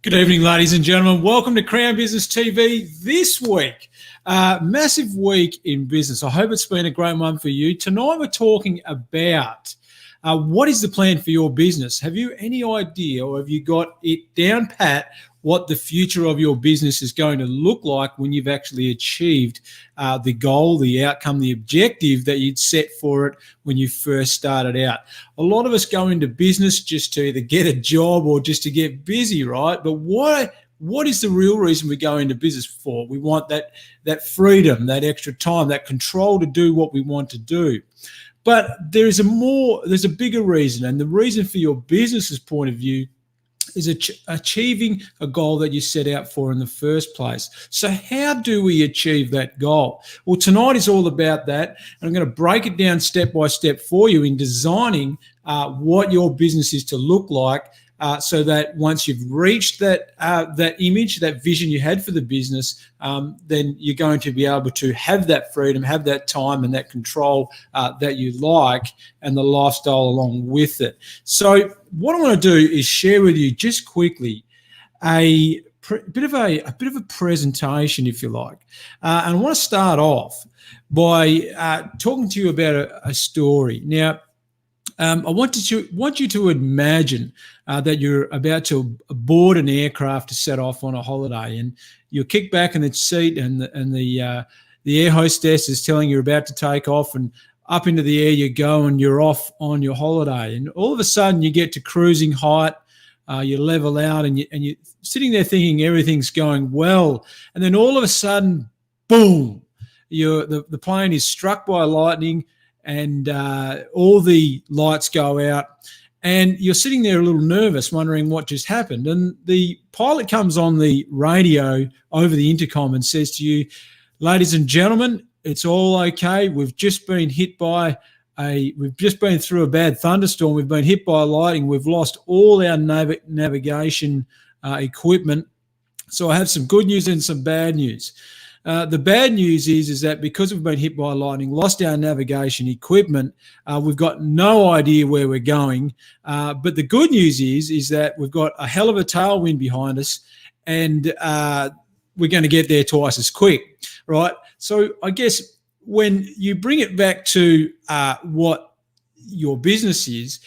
Good evening, ladies and gentlemen. Welcome to Crown Business TV this week. Massive week in business. I hope it's been a great one for you. Tonight we're talking about what is the plan for your business? Have you any idea, or have you got it down pat what the future of your business is going to look like when you've actually achieved the goal, the outcome, the objective that you'd set for it when you first started out? A lot of us go into business just to either get a job or just to get busy, right? But what is the real reason we go into business for? We want that freedom, that extra time, that control to do what we want to do. But there's a bigger reason, and the reason for your business's point of view is achieving a goal that you set out for in the first place. So how do we achieve that goal? Well, tonight is all about that. And I'm going to break it down step by step for you in designing what your business is to look like, so that once you've reached that image, that vision you had for the business, then you're going to be able to have that freedom, have that time and that control that you like, and the lifestyle along with it. So what I want to do is share with you just quickly a bit of a presentation, if you like. And I want to start off by talking to you about a story. Now, I want you to imagine that you're about to board an aircraft to set off on a holiday, and you're kicked back in the seat, and the air hostess is telling you you're about to take off, and up into the air you go, and you're off on your holiday. And all of a sudden you get to cruising height, you level out, and you're sitting there thinking everything's going well, and then all of a sudden, boom! The plane is struck by lightning, and all the lights go out, and you're sitting there a little nervous, wondering what just happened. And the pilot comes on the radio over the intercom and says to you, "Ladies and gentlemen, it's all okay. We've just been through a bad thunderstorm. We've been hit by lightning. We've lost all our navigation equipment. So I have some good news and some bad news. The bad news is that because we've been hit by lightning, lost our navigation equipment, we've got no idea where we're going. But the good news is that we've got a hell of a tailwind behind us, and we're going to get there twice as quick," right? So I guess when you bring it back to what your business is,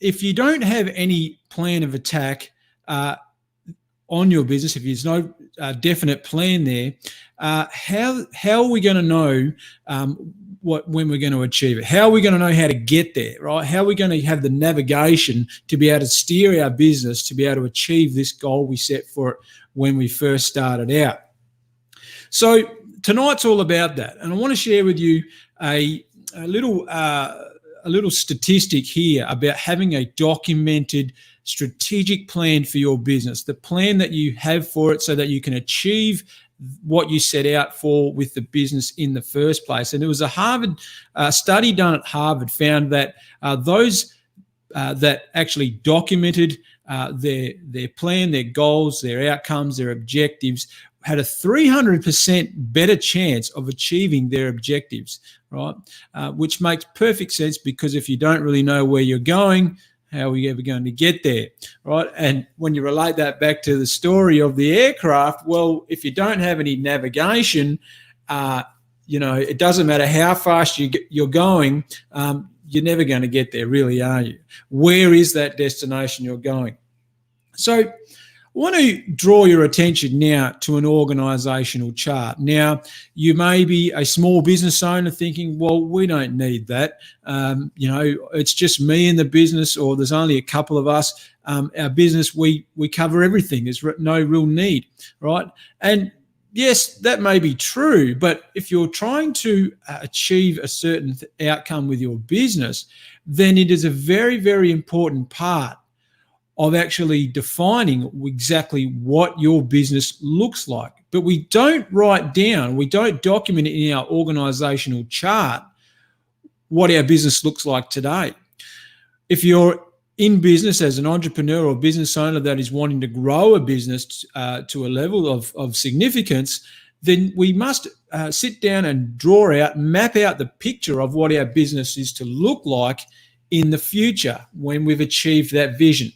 if you don't have any plan of attack on your business, if there's no definite plan there, how are we going to know when we're going to achieve it? How are we going to know how to get there, right? How are we going to have the navigation to be able to steer our business to be able to achieve this goal we set for it when we first started out? So tonight's all about that, and I want to share with you a little statistic here about having a documented strategic plan for your business, the plan that you have for it so that you can achieve what you set out for with the business in the first place. And there was a Harvard study done at Harvard found that those that actually documented their plan, their goals, their outcomes, their objectives, had a 300% better chance of achieving their objectives, right? Which makes perfect sense, because if you don't really know where you're going, how are we ever going to get there, right? And when you relate that back to the story of the aircraft, well, if you don't have any navigation, it doesn't matter how fast you're going, you're never going to get there, really, are you? Where is that destination you're going? So I want to draw your attention now to an organisational chart. Now, you may be a small business owner thinking, well, we don't need that. It's just me in the business, or there's only a couple of us. Our business, we cover everything. There's no real need, right? And yes, that may be true, but if you're trying to achieve a certain outcome with your business, then it is a very, very important part of actually defining exactly what your business looks like. But we don't write down, we don't document it in our organizational chart what our business looks like today. If you're in business as an entrepreneur or business owner that is wanting to grow a business to a level of significance, then we must sit down and map out the picture of what our business is to look like in the future when we've achieved that vision.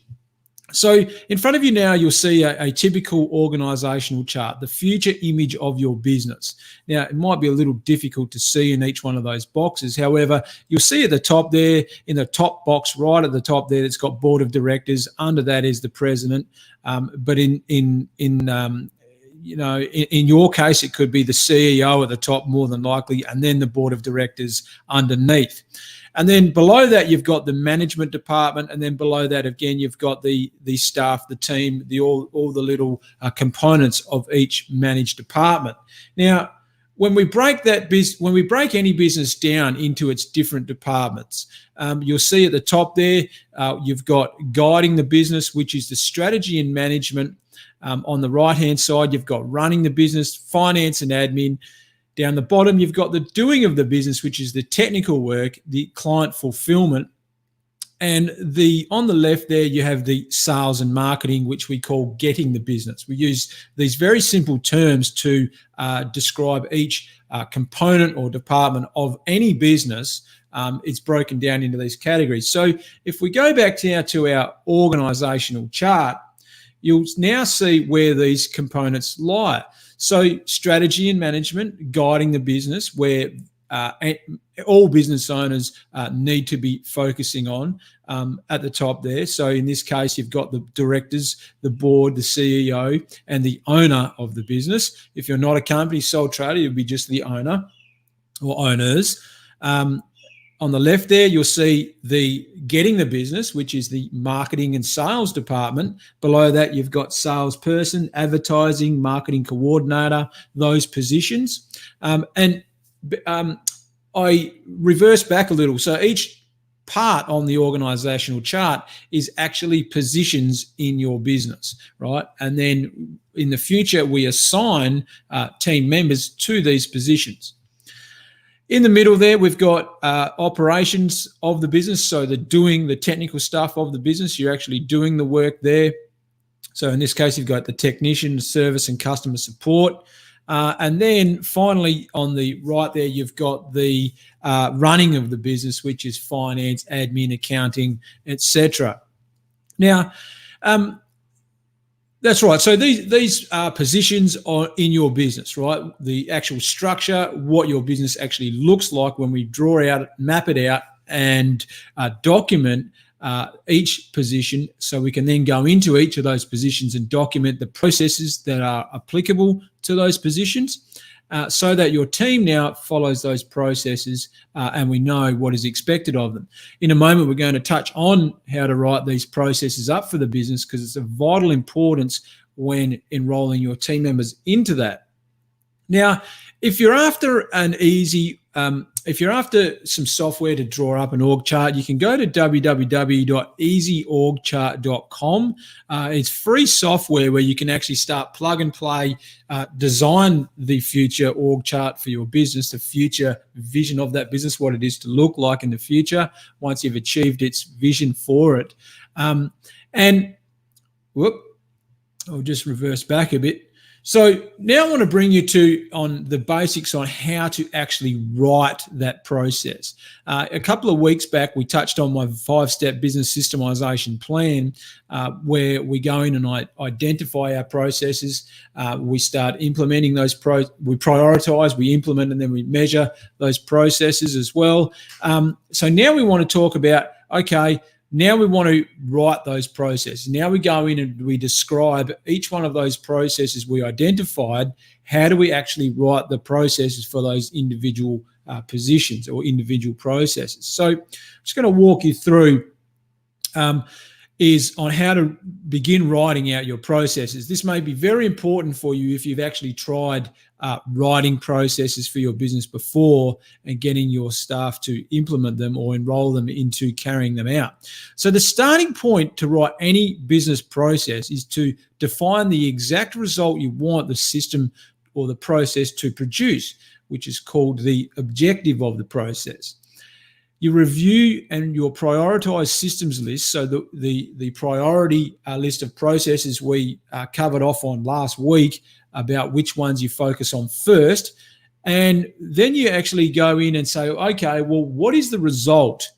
So in front of you now, you'll see a typical organizational chart, the future image of your business. Now, it might be a little difficult to see in each one of those boxes. However, you'll see at the top there, in the top box, right at the top there, it's got board of directors. Under that is the president. But in your case, it could be the CEO at the top more than likely, and then the board of directors underneath. And then below that, you've got the management department, and then below that, again, you've got the staff, the team, all the little components of each managed department. Now, when we break any business down into its different departments, you'll see at the top there, you've got guiding the business, which is the strategy and management. On the right-hand side, you've got running the business, finance and admin. Down the bottom, you've got the doing of the business, which is the technical work, the client fulfillment. And on the left there, you have the sales and marketing, which we call getting the business. We use these very simple terms to describe each component or department of any business. It's broken down into these categories. So if we go back now to our organizational chart, you'll now see where these components lie. So strategy and management, guiding the business, where all business owners need to be focusing on at the top there. So in this case, you've got the directors, the board, the CEO, and the owner of the business. If you're not a company sole trader, you'll be just the owner or owners. On the left there, you'll see the getting the business, which is the marketing and sales department. Below that, you've got salesperson, advertising, marketing coordinator, those positions. I reverse back a little. So each part on the organizational chart is actually positions in your business, right? And then in the future, we assign team members to these positions. In the middle there, we've got operations of the business. So the technical stuff of the business, you're actually doing the work there. So in this case, you've got the technician, service and customer support. And then finally on the right there, you've got the running of the business, which is finance, admin, accounting, etc. Now, that's right. So these positions are in your business, right? The actual structure, what your business actually looks like when we draw out, map it out, and document each position, so we can then go into each of those positions and document the processes that are applicable to those positions, so that your team now follows those processes and we know what is expected of them. In a moment, we're going to touch on how to write these processes up for the business, because it's of vital importance when enrolling your team members into that. Now, if you're after if you're after some software to draw up an org chart, you can go to www.easyorgchart.com. It's free software where you can actually start plug and play, design the future org chart for your business, the future vision of that business, what it is to look like in the future once you've achieved its vision for it. I'll just reverse back a bit. So now I want to bring you on the basics on how to actually write that process. A couple of weeks back, we touched on my 5-step business systemization plan, where we go in and identify our processes. We start implementing those. We prioritize, we implement, and then we measure those processes as well. So now we want to talk about, okay, now we want to write those processes. Now we go in and we describe each one of those processes we identified. How do we actually write the processes for those individual positions or individual processes? So I'm just going to walk you through is on how to begin writing out your processes. This may be very important for you if you've actually tried writing processes for your business before and getting your staff to implement them or enroll them into carrying them out. So the starting point to write any business process is to define the exact result you want the system or the process to produce, which is called the objective of the process. You review and your prioritized systems list. So the priority list of processes we covered off on last week about which ones you focus on first. And then you actually go in and say, okay, well, what is the result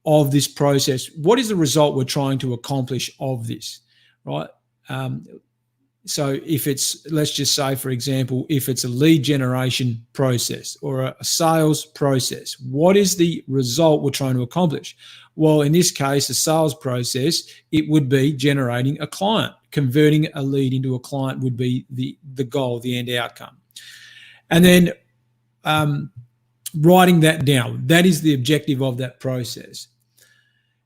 of this process. What is the result we're trying to accomplish of this, right? So if it's, let's just say, for example, if it's a lead generation process or a sales process, what is the result we're trying to accomplish? Well, in this case, a sales process, it would be generating a client. Converting a lead into a client would be the goal, the end outcome. And then writing that down. That is the objective of that process.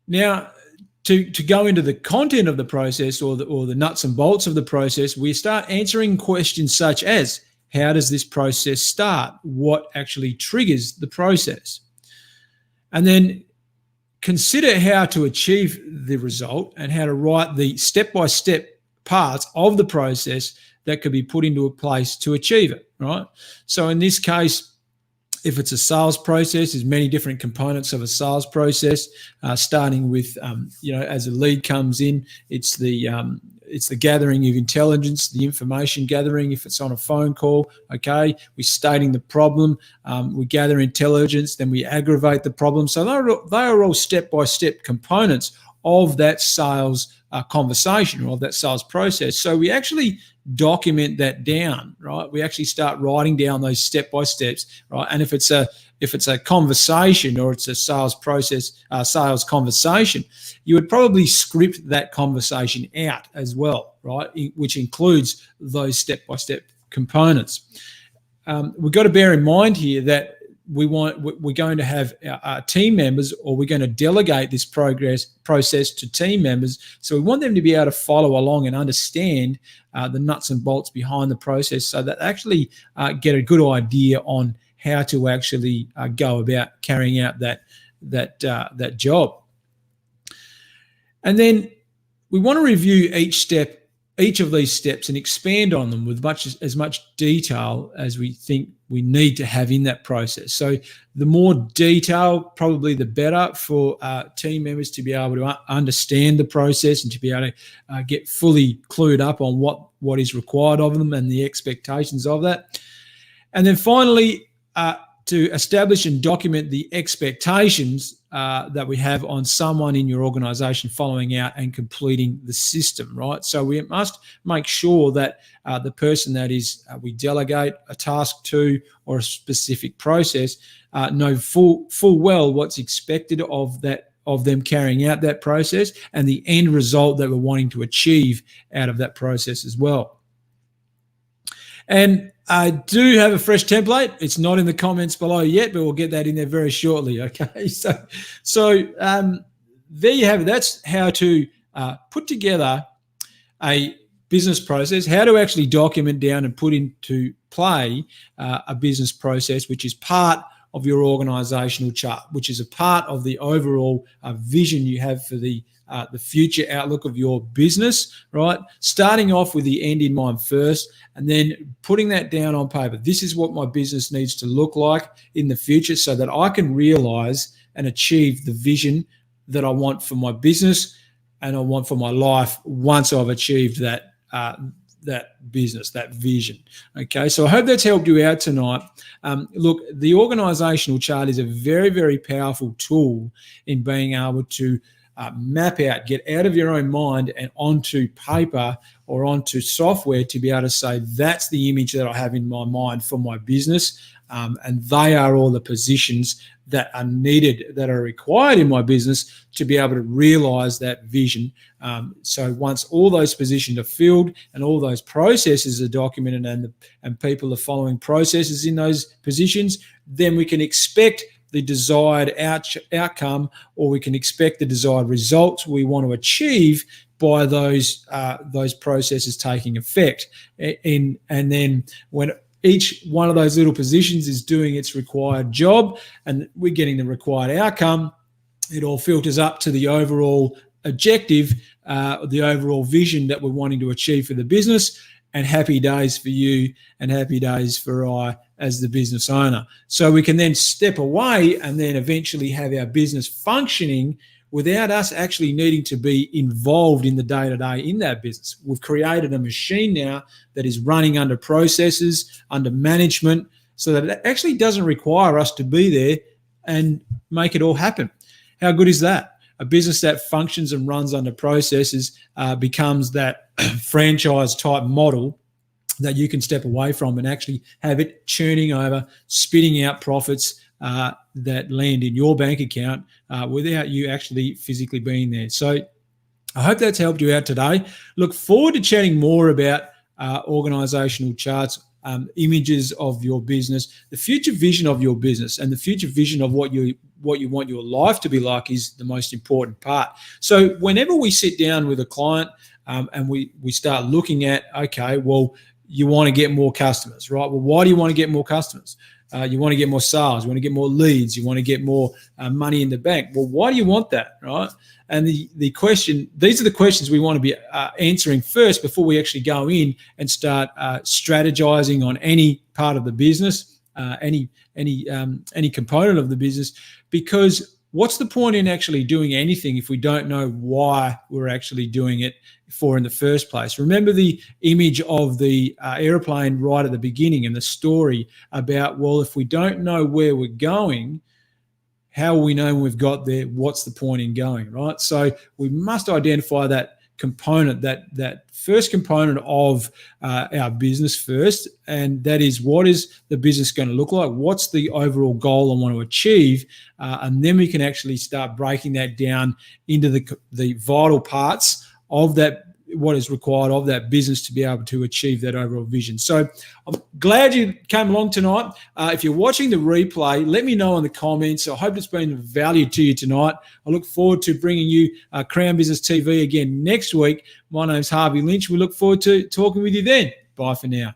Now, to go into the content of the process or the nuts and bolts of the process, we start answering questions such as, how does this process start? What actually triggers the process? And then consider how to achieve the result and how to write the step-by-step parts of the process that could be put into a place to achieve it, right? So in this case, if it's a sales process, there's many different components of a sales process, starting with, as a lead comes in, it's the gathering of intelligence, the information gathering. If it's on a phone call, okay, we're stating the problem, we gather intelligence, then we aggravate the problem. So they are all step-by-step components of that sales conversation or of that sales process. So we actually document that down, right? We actually start writing down those step-by-steps, right? And if it's a conversation or it's a sales process, sales conversation, you would probably script that conversation out as well, right? Which includes those step-by-step components. We've got to bear in mind here that we're going to have our team members, or we're going to delegate this process to team members. So we want them to be able to follow along and understand the nuts and bolts behind the process, so that they actually get a good idea on how to actually go about carrying out that job. And then we want to review each of these steps and expand on them with as much detail as we think we need to have in that process. So the more detail, probably the better for team members to be able to understand the process and to be able to get fully clued up on what is required of them and the expectations of that. And then finally, to establish and document the expectations that we have on someone in your organization following out and completing the system, right? So we must make sure that the person that we delegate a task to or a specific process know full well what's expected of them carrying out that process and the end result that we're wanting to achieve out of that process as well. And I do have a fresh template. It's not in the comments below yet, but we'll get that in there very shortly. Okay, so there you have it. That's how to put together a business process, how to actually document down and put into play a business process, which is part of your organizational chart, which is a part of the overall vision you have for the future outlook of your business, right? Starting off with the end in mind first, and then putting that down on paper. This is what my business needs to look like in the future so that I can realize and achieve the vision that I want for my business and I want for my life once I've achieved that business, that vision. Okay, so I hope that's helped you out tonight. Look, the organizational chart is a very, very powerful tool in being able to map out, get out of your own mind and onto paper or onto software to be able to say, that's the image that I have in my mind for my business. And they are all the positions that are needed, that are required in my business to be able to realize that vision. So once all those positions are filled and all those processes are documented and people are following processes in those positions, then we can expect the desired outcome, or we can expect the desired results we want to achieve by those processes taking effect. And then when each one of those little positions is doing its required job and we're getting the required outcome, it all filters up to the overall objective, the overall vision that we're wanting to achieve for the business. And happy days for you and happy days for I as the business owner. So we can then step away and then eventually have our business functioning without us actually needing to be involved in the day-to-day in that business. We've created a machine now that is running under processes, under management, so that it actually doesn't require us to be there and make it all happen. How good is that? A business that functions and runs under processes becomes that franchise type model that you can step away from and actually have it churning over, spitting out profits that land in your bank account without you actually physically being there. So I hope that's helped you out today. Look forward to chatting more about organizational charts, images of your business, the future vision of your business, and the future vision of what you want your life to be like is the most important part. So whenever we sit down with a client and we start looking at, okay, well, you want to get more customers, right? Well, why do you want to get more customers? You want to get more sales. You want to get more leads. You want to get more money in the bank. Well, why do you want that, right? And the question, these are the questions we want to be answering first before we actually go in and start strategizing on any part of the business, any component of the business, because what's the point in actually doing anything if we don't know why we're actually doing it for in the first place? Remember the image of the airplane right at the beginning and the story about, well, if we don't know where we're going, how will we know when we've got there? What's the point in going, right? So we must identify that component, that first component of our business first, and that is, what is the business going to look like? What's the overall goal I want to achieve? And then we can actually start breaking that down into the vital parts of that, what is required of that business to be able to achieve that overall vision. So I'm glad you came along tonight. If you're watching the replay, let me know in the comments. I hope it's been of value to you tonight. I look forward to bringing you Crown Business TV again next week. My name's Harvey Lynch. We look forward to talking with you then. Bye for now.